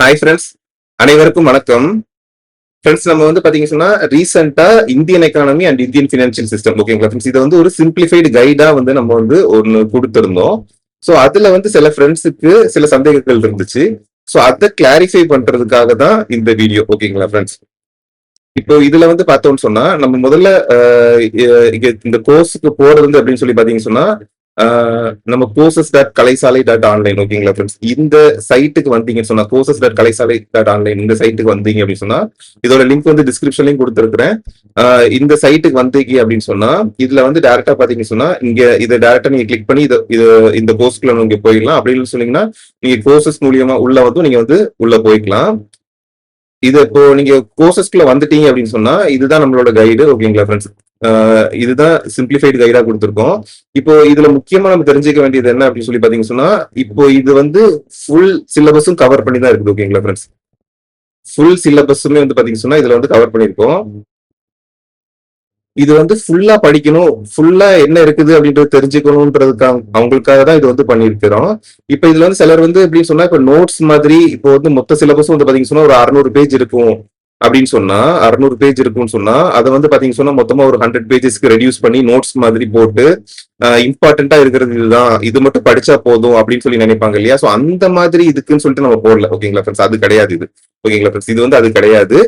Hi friends, அனைவருக்கும் வணக்கம். Friends, நம்ம வந்து பாத்தீங்கன்னா சொன்னா ரீசெண்டா Indian economy and Indian financial system, ஓகேங்களா ஃப்ரெண்ட்ஸ், இதை வந்து ஒரு சிம்பிளிஃபைடு கைடா வந்து நம்ம வந்து ஒன்னு கொடுத்திருந்தோம். ஸோ அதுல வந்து சில ஃப்ரெண்ட்ஸுக்கு சில சந்தேகங்கள் இருந்துச்சு. ஸோ அதை கிளாரிஃபை பண்றதுக்காக தான் இந்த வீடியோ, ஓகேங்களா ஃப்ரெண்ட்ஸ். இப்போ இதுல வந்து பார்த்தோம்னு சொன்னா நம்ம முதல்ல இந்த கோர்ஸுக்கு போறது வந்து அப்படின்னு சொல்லி பாத்தீங்கன்னு சொன்னா நம்ம courses.kalaisaalai.online, ஓகேங்களா ஃப்ரெண்ட்ஸ். இந்த சைட்டுக்கு வந்தீங்கன்னு சொன்னா courses.kalaisaalai.online இந்த சைட்டுக்கு வந்தீங்க அப்படின்னு சொன்னா இதோட லிங்க் வந்து டிஸ்கிரிப்ஷன்லயும் கொடுத்துருக்கிறேன். இந்த சைட்டுக்கு வந்தீங்க அப்படின்னு சொன்னா இதுல வந்து டேரக்டா பாத்தீங்கன்னு சொன்னா இங்க இதை டேரக்டா நீங்க கிளிக் பண்ணி இந்த கோர்ஸ்க்குள்ள நீங்க போயிடலாம். அப்படின்னு சொன்னீங்கன்னா நீங்க கோர்சஸ் மூலியமா உள்ள வந்து நீங்க வந்து உள்ள போய்க்கலாம். இது இப்போ நீங்க கோர்சஸ்க்குள்ள வந்துட்டீங்க அப்படின்னு சொன்னா இதுதான் நம்மளோட கைடு, ஓகேங்களா ஃப்ரெண்ட்ஸ். இதுதான் சிம்பிளிஃபைடு கைடா கொடுத்துருக்கோம். இப்போ இதுல முக்கியமா நம்ம தெரிஞ்சுக்க வேண்டியது என்ன அப்படின்னு சொல்லி பாத்தீங்கன்னு சொன்னா இப்போ இது வந்து ஃபுல் சிலபஸும் கவர் பண்ணி தான் இருக்குது, ஓகேங்களா ஃப்ரெண்ட்ஸ். ஃபுல் சிலபஸுமே வந்து பாத்தீங்கன்னு சொன்னா இதுல வந்து கவர் பண்ணிருக்கோம். இது வந்து ஃபுல்லா படிக்கணும், ஃபுல்லா என்ன இருக்குது அப்படின்றது தெரிஞ்சுக்கணும்ன்றதுக்காக அவங்களுக்காக தான் இது வந்து பண்ணிருக்கிறோம். இப்ப இதுல வந்து சிலர் வந்து எப்படின்னு சொன்னா இப்ப நோட்ஸ் மாதிரி இப்போ வந்து மொத்த சிலபஸும் வந்து பாத்தீங்கன்னு சொன்னா ஒரு 600 பேஜ் இருக்கும் அப்படின்னு சொன்னா 600 பேஜ் இருக்கும்னு சொன்னா அதை வந்து பாத்தீங்கன்னு சொன்னா மொத்தமா ஒரு 100 பேஜஸ்க்கு ரெடியூஸ் பண்ணி நோட்ஸ் மாதிரி போட்டு இம்பார்ட்டன்டா இருக்கிறது இதுதான், இது மட்டும் படிச்சா போதும் அப்படின்னு சொல்லி நினைப்பாங்க இல்லையா. சோ அந்த மாதிரி இதுக்குன்னு சொல்லிட்டு நம்ம போடல, ஓகேங்களா ஃப்ரெண்ட்ஸ். அது கிடையாது இது, ஓகேங்களா ஃப்ரெண்ட்ஸ். இது வந்து அது கிடையாது.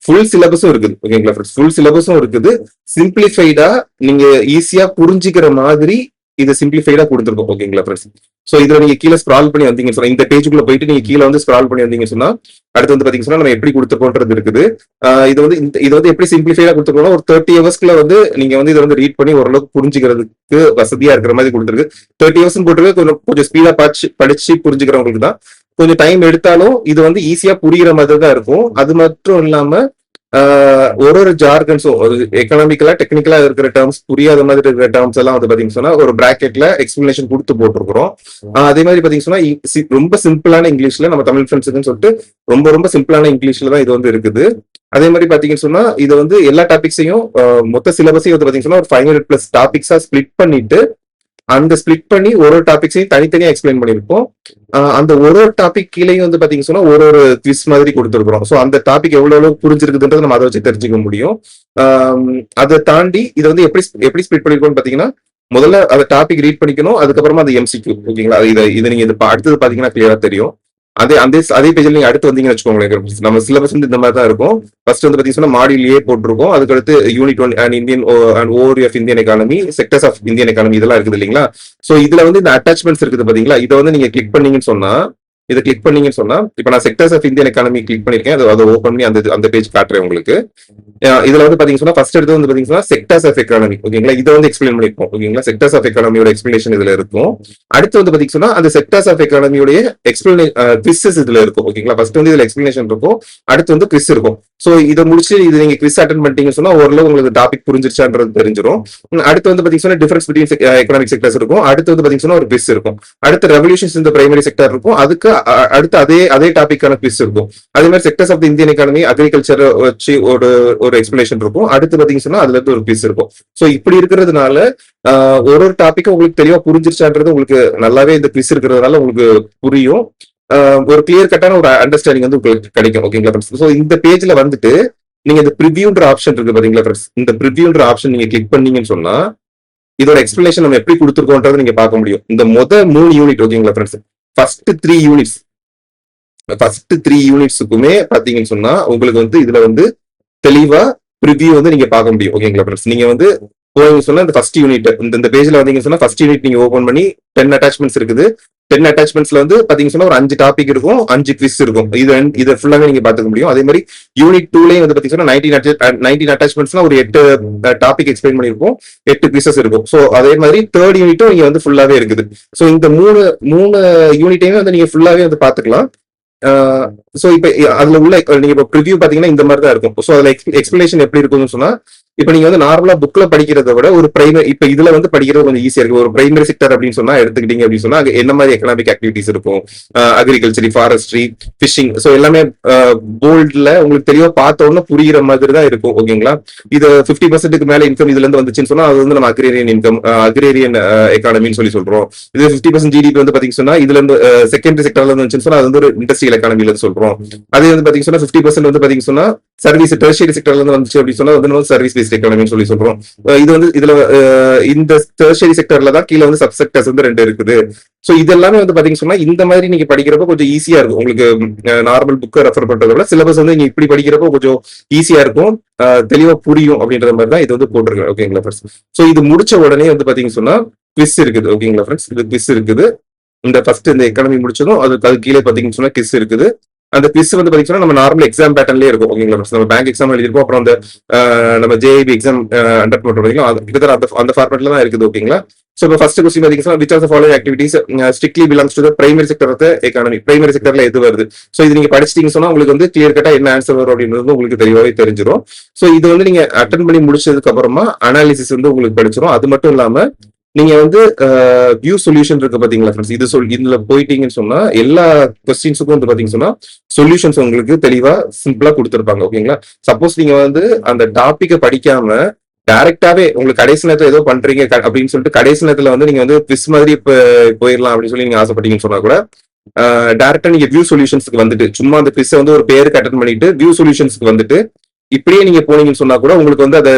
ஃபுல் சிலபஸும் இருக்குது, ஓகேங்களா ஃப்ரெண்ட்ஸ். ஃபுல் சிலபஸும் இருக்குது. சிம்பிளிஃபைடா நீங்க ஈஸியா புரிஞ்சுக்கிற மாதிரி இதை சிம்பிளிஃபைடா கொடுத்துருக்கோம், ஓகேங்களா ஃப்ரெண்ட்ஸ். சோ இதுல நீங்க கீழே ஸ்க்ரால் பண்ணி வந்தீங்கன்னு சொன்னா இந்த பேஜுக்குள்ள போயிட்டு நீங்க கீழே வந்து ஸ்க்ரால் பண்ணி வந்தீங்கன்னு சொன்னா அடுத்து வந்து பாத்தீங்கன்னா நம்ம எப்படி கொடுத்துருக்கோன்றது இருக்குது. இது வந்து எப்படி சிம்பிளிஃபைடா கொடுத்துருக்கோம்னா ஒரு 30 ஹவர்ஸ்க்குள்ள வந்து நீங்க வந்து இதை வந்து ரீட் பண்ணி ஓரளவுக்கு புரிஞ்சுக்கிறதுக்கு வசதியா இருக்கிற மாதிரி கொடுத்துருக்கு. 30 ஹவர்ஸ் போட்டு கொஞ்சம் ஸ்பீடா படிச்சு புரிஞ்சுக்கிறவங்களுக்கு தான். கொஞ்சம் டைம் எடுத்தாலும் இது வந்து ஈஸியா புரியுற மாதிரி தான் இருக்கும். அது மட்டும் இல்லாம ஒரு ஜார்கன்ஸும் எக்கனாமிக்கலா டெக்னிக்கலா இருக்கிற டேர்ம்ஸ் புரியாத மாதிரி இருக்கிற டேர்ம்ஸ் எல்லாம் வந்து பாத்தீங்கன்னா சொன்னா ஒரு பிராக்கெட்ல எக்ஸ்பிளனேஷன் கொடுத்து போட்டிருக்கிறோம். அதே மாதிரி பாத்தீங்கன்னா சொன்னா ரொம்ப சிம்பிளான இங்கிலீஷ்ல நம்ம தமிழ் ஃப்ரெண்ட்ஸுக்குன்னு சொல்லிட்டு ரொம்ப ரொம்ப சிம்பிளான இங்கிலீஷ்ல தான் இது வந்து இருக்குது. அதே மாதிரி பாத்தீங்கன்னு சொன்னா இது வந்து எல்லா டாபிக்ஸையும் மொத்த சிலபஸையும் வந்து பாத்தீங்கன்னா ஒரு 500+ டாபிக்ஸா ஸ்பிளிட் பண்ணிட்டு அந்த ஸ்பிளிட் பண்ணி ஒரு டாபிக்ஸையும் தனித்தனியா எக்ஸ்பிளைன் பண்ணிருப்போம். அந்த ஒரு டாபிக் கீழேயும் வந்து பாத்தீங்கன்னா சொன்னா ஒரு குவிஸ் மாதிரி கொடுத்துருக்கோம். ஸோ அந்த டாபிக் எவ்வளவு புரிஞ்சிருக்குதுன்றது நம்ம அதை வச்சு தெரிஞ்சுக்க முடியும். அதை தாண்டி இதை வந்து எப்படி ஸ்பிளிட் பண்ணிருக்கோம்னு பாத்தீங்கன்னா முதல்ல அந்த டாபிக் ரீட் பண்ணிக்கணும், அதுக்கப்புறமா அது MCQ, ஓகேங்களா. இதை நீங்க அடுத்தது பாத்தீங்கன்னா கிளியரா தெரியும். அதே பேஜ்ல நீங்க அடுத்து வந்தீங்கன்னு வச்சுக்கோங்களேன், நம்ம சிலபஸ் வந்து இந்த மாதிரி தான் இருக்கும். ஃபர்ஸ்ட் வந்து பாத்தீங்கன்னா மாடியூல் A போட்டிருக்கோம், அதுக்கடுத்து unit 1 and Indian and overview of Indian economy, sectors of Indian economy இதெல்லாம் இருக்குது இல்லைங்களா. சோ இதுல வந்து இந்த அட்டாச்மெண்ட்ஸ் இருக்குது பாத்தீங்களா, இதை வந்து நீங்க கிளிக் பண்ணீங்கன்னு சொன்னா இப்ப நான் sectors of Indian economy click பண்ணிருக்கேன். அதை ஓபன் பண்ணி அந்த பேஜ் காட்டுறேன் உங்களுக்கு. இதுல வந்து பாத்தீங்கன்னா ஃபர்ஸ்ட் எடுத்து வந்து பாத்தீங்கன்னா செக்டர்ஸ் ஆஃப் எக்கானமி, ஓகேங்களா. இதை வந்து எக்ஸ்பிளைன் பண்ணிருப்போம், ஓகேங்களா. செக்டர்ஸ் ஆஃப் எக்கானமியோட எக்ஸ்பிளேஷன் இதுல இருக்கும். அடுத்து வந்து பாத்தீங்கன்னா அந்த செக்டர்ஸ் ஆஃப் எக்கானமியோட குவிஸஸ் இதுல இருக்கும், ஓகேங்களா. ஃபர்ஸ்ட் வந்து இதுல எக்ஸ்பிளேஷன் இருக்கும், அடுத்து வந்து குவிஸ் இருக்கும். சோ இதை முடிச்சு இது நீங்க குவிஸ் அட்டென்ட் பண்ணிட்டீங்கன்னு சொன்னா ஓரளவு உங்களுக்கு டாபிக் புரிஞ்சிருச்சான்றது தெரிஞ்சிடும். அடுத்து வந்து பாத்தீங்கன்னா டிஃபரன்ஸ் பிட்வீன் எக்கனாமிக் செக்டர்ஸ் இருக்கும். அடுத்து வந்து பாத்தீங்கன்னா ஒரு குவிஸ் இருக்கும். அடுத்து ரெவல்யூஷன்ஸ் இந்த பிரைமரி செக்டர் இருக்கும். அதுக்கு அடுத்து அதே டாபிக்கான குவிஸ் இருக்கும். அதே மாதிரி sectors of Indian economy agriculture வச்சு ஒரு எக்ஸ்பிளேஷன் இருக்கும். அடுத்து பாத்தீங்கன்னா அதுல இருந்து ஒரு குவிஸ் இருக்கும். சோ இப்படி இருக்கிறதுனால ஒரு டாபிக் உங்களுக்கு தெளிவா புரிஞ்சிருச்சான்றது உங்களுக்கு நல்லாவே இந்த குவிஸ் இருக்கிறதுனால உங்களுக்கு புரியும். ஒரு கிளியர் கட்டான ஒரு அண்டர்ஸ்டாண்டிங் வந்து உங்களுக்கு கிடைக்கும், ஓகேங்களா ஃப்ரெண்ட்ஸ். சோ இந்த பேஜ்ல வந்துட்டு நீங்க இந்த ப்ரிவியூன்ற ஆப்ஷன் இருக்கு பாத்தீங்களா ஃப்ரெண்ட்ஸ். இந்த ப்ரிவியூன்ற ஆப்ஷன் நீங்க கிளிக் பண்ணீங்கன்னு சொன்னா இதோட எக்ஸ்பிளேஷன் நம்ம எப்படி கொடுத்துருக்கோன்றதை நீங்க பார்க்க முடியும். இந்த 3 யூனிட், ஓகேங்களா ஃப்ரெண்ட்ஸ். ஃபர்ஸ்ட் 3 யூனிட்ஸுக்குமே பாத்தீங்கன்னு சொன்னா உங்களுக்கு வந்து இதுல வந்து தெளிவா ப்ரிவியூ வந்து நீங்க பார்க்க முடியும், ஓகேங்களா ஃப்ரெண்ட்ஸ். நீங்க வந்து போய் சொன்னா இந்த ஃபர்ஸ்ட் யூனிட் இந்த பேஜ்ல வந்தீங்கன்னு சொன்னா ஃபர்ஸ்ட் யூனிட் நீங்க ஓபன் பண்ணி 10 அட்டாச்மெண்ட்ஸ் இருக்குது. 10 அட்டாச்மெண்ட்ஸ்ல வந்து பாத்தீங்கன்னா சொன்னா ஒரு 5 டாபிக் இருக்கும், 5 குவிஸ் இருக்கும். இதை ஃபுல்லாவே நீங்க பாத்துக்க முடியும். அதே மாதிரி யூனிட் 2லயும் வந்து பாத்தீங்கன்னா 19 அட்டாச்மெண்ட்ஸ்னா ஒரு 8 டாபிக் எக்ஸ்பிளைன் பண்ணிருப்போம், 8 குவிசஸ் இருக்கும். சோ அதே மாதிரி தேர்ட் யூனிட்டும் நீங்க வந்து ஃபுல்லாவே இருக்குது. சோ இந்த மூணு யூனிட்டையுமே வந்து நீங்க ஃபுல்லாவே வந்து பாத்துக்கலாம். சோ இப்ப அதுல உள்ள நீங்க இப்ப ப்ரிவியூ பாத்தீங்கன்னா இந்த மாதிரி தான் இருக்கும். சோ அதுல எக்ஸ்பிளேஷன் எப்படி இருக்கும்னு சொன்னா இப்ப நீங்க வந்து நார்மலா புக்ல படிக்கிறத விட ஒரு பிரைமரி இப்ப இதுல வந்து படிக்கிறது கொஞ்சம் ஈஸியா இருக்கு. ஒரு பிரைமரி செக்டர் அப்படின்னு சொன்னா எடுத்துக்கிட்டீங்க அப்படின்னு சொன்னா என்ன மாதிரி எக்கனாமிக் ஆக்டிவிட்டிஸ் இருக்கும், அக்ரிகல்ச்சர், ஃபாரஸ்ட்ரி, ஃபிஷிங், சோ எல்லாமே போல்ட்ல உங்களுக்கு தெளிவா பார்த்த உடனே புரியுற மாதிரி தான் இருக்கும், ஓகேங்களா. இது 50% மேல இன்கம் இதுல இருந்து வந்துச்சுன்னு சொன்னா அது வந்து நம்ம அக்ரேரியன் இன்கம், அக்ரேரியன் எக்கானமின்னு சொல்றோம். இது 50% GDP வந்து பாத்தீங்கன்னா இதுல இருந்து செகண்டரி செக்டர்ல இருந்து வந்துச்சுன்னு சொன்னா அது வந்து ஒரு இண்டஸ்ட்ரியல் எக்கானமில சொல்றோம். சொல்றோம். அதே வந்து பாத்தீங்கன்னா சொன்னா 50% வந்து பாத்தீங்கன்னா சொன்னா சர்வீஸ் டெர்ஷியரி செக்டர்ல இருந்து வந்துச்சு அப்படின்னு சொன்னா வந்து சர்வீஸ் பேஸ்ட் எக்கானமின்னு சொல்லி சொல்றோம். இது வந்து இதுல இந்த டெர்ஷியரி செக்டர்ல தான் கீழே வந்து சப்செக்டர்ஸ் வந்து 2 இருக்குது. சோ இது எல்லாமே வந்து பாத்தீங்கன்னா சொன்னா இந்த மாதிரி நீங்க படிக்கிறப்போ கொஞ்சம் ஈஸியா இருக்கும் உங்களுக்கு. நார்மல் புக்கை ரெஃபர் பண்றதை விட சிலபஸ் வந்து நீங்க இப்படி படிக்கிறப்போ கொஞ்சம் ஈஸியா இருக்கும், தெளிவா புரியும் அப்படின்ற மாதிரி தான் இது வந்து போட்டிருக்கு. ஓகேங்களா ஃப்ரெண்ட்ஸ்? சோ இது முடிச்ச உடனே வந்து பாத்தீங்கன்னா சொன்னா குவிஸ் இருக்குது. ஓகேங்களா ஃப்ரெண்ட்ஸ்? இது குவிஸ் இருக்குது. இந்த ஃபர்ஸ்ட் இந்த எக்கானமி முடிச்சதும் அது கீழே பாத்தீங்கன்னா சொன்னா கிஸ் இருக்குது. அந்த குவிஸ் வந்து பாத்தீங்கன்னா நம்ம நார்மல் எக்ஸாம் பேட்டர்ன்லயே இருக்கும். ஓகேங்களா ஃப்ரெண்ட்ஸ்? நம்ம பேங்க் எக்ஸாம் எழுதிருப்போம், அப்புறம் அந்த நம்ம ஜேஐபி எக்ஸாம் அண்டர் பண்றோம், கிட்டத்தட்ட அந்த ஃபார்மேட்ல தான் இருக்குது. ஓகேங்களா? சோ இப்போ ஃபர்ஸ்ட் கொஸ்டின் பாத்தீங்கன்னா which of the following activities strictly belongs to the primary sector of the economy. Primary செக்டர்ல எது வருது? சோ இது நீங்க படிச்சிட்டீங்கன்னு சொன்னா உங்களுக்கு வந்து கிளியர் கட்டா என்ன ஆன்சர் வரும் அப்படின்றது உங்களுக்கு தெளிவாவே தெரிஞ்சிடும். சோ இது வந்து நீங்க அட்டன் பண்ணி முடிச்சதுக்கு அப்புறமா அனாலிசிஸ் வந்து உங்களுக்கு படிச்சிடும். அது மட்டும் இல்லாம நீங்க வந்து வியூ சொல்யூஷன் இருக்கு பாத்தீங்களா ஃப்ரெண்ட்ஸ்? இதுல போயிட்டீங்கன்னு சொன்னா எல்லா கொஸ்டின்ஸுக்கும் வந்து பாத்தீங்கன்னா சொன்னா சொல்யூஷன்ஸ் உங்களுக்கு தெளிவா சிம்பிளா கொடுத்துருப்பாங்க. ஓகேங்களா? சப்போஸ் நீங்க வந்து அந்த டாபிக்கை படிக்காம டைரக்டாவே உங்களுக்கு கடைசி நேரத்துல ஏதோ பண்றீங்க அப்படின்னு சொல்லிட்டு கடைசி நேரத்துல வந்து நீங்க வந்து குவிஸ் மாதிரி போயிடலாம் அப்படின்னு சொல்லி நீங்க ஆசைப்பட்டீங்கன்னு சொன்னா கூட டைரக்டா நீங்க வியூ சொல்யூஷன்ஸ்க்கு வந்துட்டு சும்மா அந்த குவிஸை வந்து ஒரு பேருக்கு அட்டன் பண்ணிட்டு வியூ சொல்யூஷன்ஸ்க்கு வந்துட்டு இப்படியே நீங்க போனீங்கன்னு சொன்னா கூட உங்களுக்கு வந்து அதை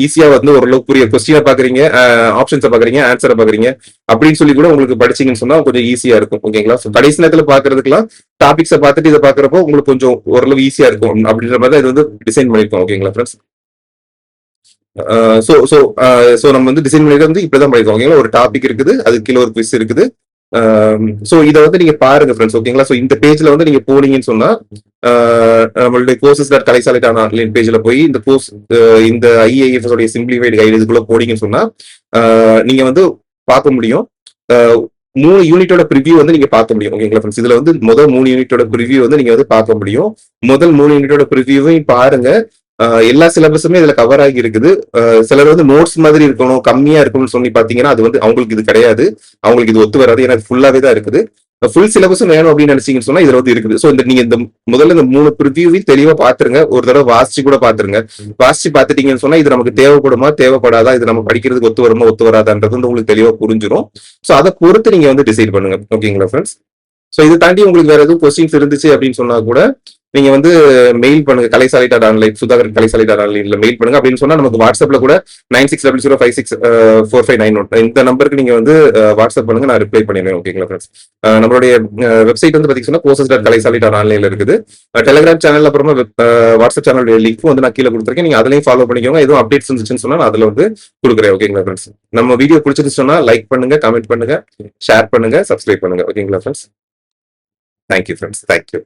ஈஸியா வந்து ஓரளவுக்கு புரிய கொஸ்டினை பாக்குறீங்க, ஆப்ஷன்ஸை பாக்குறீங்க, ஆன்சரை பாக்குறீங்க அப்படின்னு சொல்லி கூட உங்களுக்கு படிச்சீங்கன்னு சொன்னா கொஞ்சம் ஈஸியா இருக்கும். ஓகேங்களா? கடைசி நேரத்துல பாக்குறதுக்குலாம் டாபிக்ஸை பார்த்துட்டு இதை பாக்குறப்போ உங்களுக்கு கொஞ்சம் ஓரளவு ஈஸியா இருக்கும் அப்படின்ற மாதிரி இது வந்து டிசைன் பண்ணிருக்கோம். ஓகேங்களா ஃப்ரெண்ட்ஸ்? நம்ம வந்து டிசைன் பண்ணிட்டு வந்து இப்படிதான் பண்ணிருக்கோம். ஓகேங்களா? ஒரு டாபிக் இருக்குது, அது கீழே ஒரு குவிஸ் இருக்குது. சோ இதை வந்து நீங்க பாருங்க ஃப்ரெண்ட்ஸ். ஓகேங்களா? சோ இந்த பேஜ்ல வந்து நீங்க போனீங்கன்னு சொன்னா நம்மளுடைய கோர்சஸ் கலைசாலை ஆன்லைன் பேஜ்ல போய் இந்த கோர்ஸ் இந்த ஐஏஎஃப் உடைய சிம்பிளிஃபைடு கைடு இதுக்குள்ள போனீங்கன்னு சொன்னா நீங்க வந்து பார்க்க முடியும். 3 யூனிட்டோட ப்ரிவியூ வந்து நீங்க பார்க்க முடியும். ஓகேங்களா ஃப்ரெண்ட்ஸ்? இதுல வந்து முதல் 3 யூனிட்டோட ப்ரிவியூ வந்து நீங்க வந்து பார்க்க முடியும். முதல் 3 யூனிட்டோட ப்ரிவியூவையும் பாருங்க. எல்லா சிலபஸுமே இதுல கவர் ஆகி இருக்குது. சிலர் வந்து நோட்ஸ் மாதிரி இருக்கணும், கம்மியா இருக்கணும்னு சொல்லி பாத்தீங்கன்னா அது வந்து அவங்களுக்கு இது கிடையாது, அவங்களுக்கு இது ஒத்து வராது. ஏன்னா ஃபுல்லாவே தான் இருக்குது. ஃபுல் சிலபஸும் வேணும் அப்படின்னு நினைச்சீங்கன்னு சொன்னா இதுல வந்து இருக்குது. சோ நீங்க இந்த முதல்ல இந்த 3 ப்ரிவியூவையும் தெளிவா பாத்துருங்க. ஒரு தடவை வாசிச்சு கூட பாத்துருங்க. வாசிச்சு பாத்துட்டீங்கன்னு சொன்னா இது நமக்கு தேவைப்படுமா தேவைப்படாதா, இது நம்ம படிக்கிறதுக்கு ஒத்து வருமா ஒத்து வராதான்றது வந்து உங்களுக்கு தெளிவா புரிஞ்சிடும். சோ அதை பொறுத்து நீங்க வந்து டிசைட் பண்ணுங்க. ஓகேங்களா ஃப்ரெண்ட்ஸ்? சோ இது தாண்டி உங்களுக்கு வேற எதுவும் கொஸ்டின்ஸ் இருந்துச்சு அப்படின்னு சொன்னா கூட நீங்க வந்து மெயில் பண்ணுங்க. கலைசாலை.ஆன்லைன் சுதாகர் கலைசாலை.ஆன்லைன்ல மெயில் பண்ணுங்க. அப்படின்னு சொன்னா நமக்கு வாட்ஸ்அப்ல கூட 9600564591 இந்த நம்பருக்கு நீங்க வந்து வாட்ஸ்அப் பண்ணுங்க, நான் ரிப்ளை பண்ணிடுவேன். ஓகேங்களா ஃப்ரெண்ட்ஸ்? நம்மளுடைய வெப்சைட் வந்து பாத்தீங்கன்னா courses.kalaisali.online இருக்குது. டெலிகிராம் சேனல் அப்புறமா வாட்ஸ்அப் சேனல் லிங்க்கும் வந்து நான் கீழே கொடுத்துருக்கேன். நீங்க அதுலயும் ஃபாலோ பண்ணிக்கோங்க. எதுவும் அப்டேட்ஸ் இருந்துச்சுன்னு சொன்னா நான் அதுல வந்து கொடுக்குறேன். ஓகேங்களா ஃப்ரெண்ட்ஸ்? நம்ம வீடியோ பிடிச்சிருச்சு சொன்னா லைக் பண்ணுங்க, கமெண்ட் பண்ணுங்க, ஷேர் பண்ணுங்க, சப்ஸ்கிரைப் பண்ணுங்க. ஓகேங்களா ஃப்ரெண்ட்ஸ்? Thank you friends. தேங்க்யூ.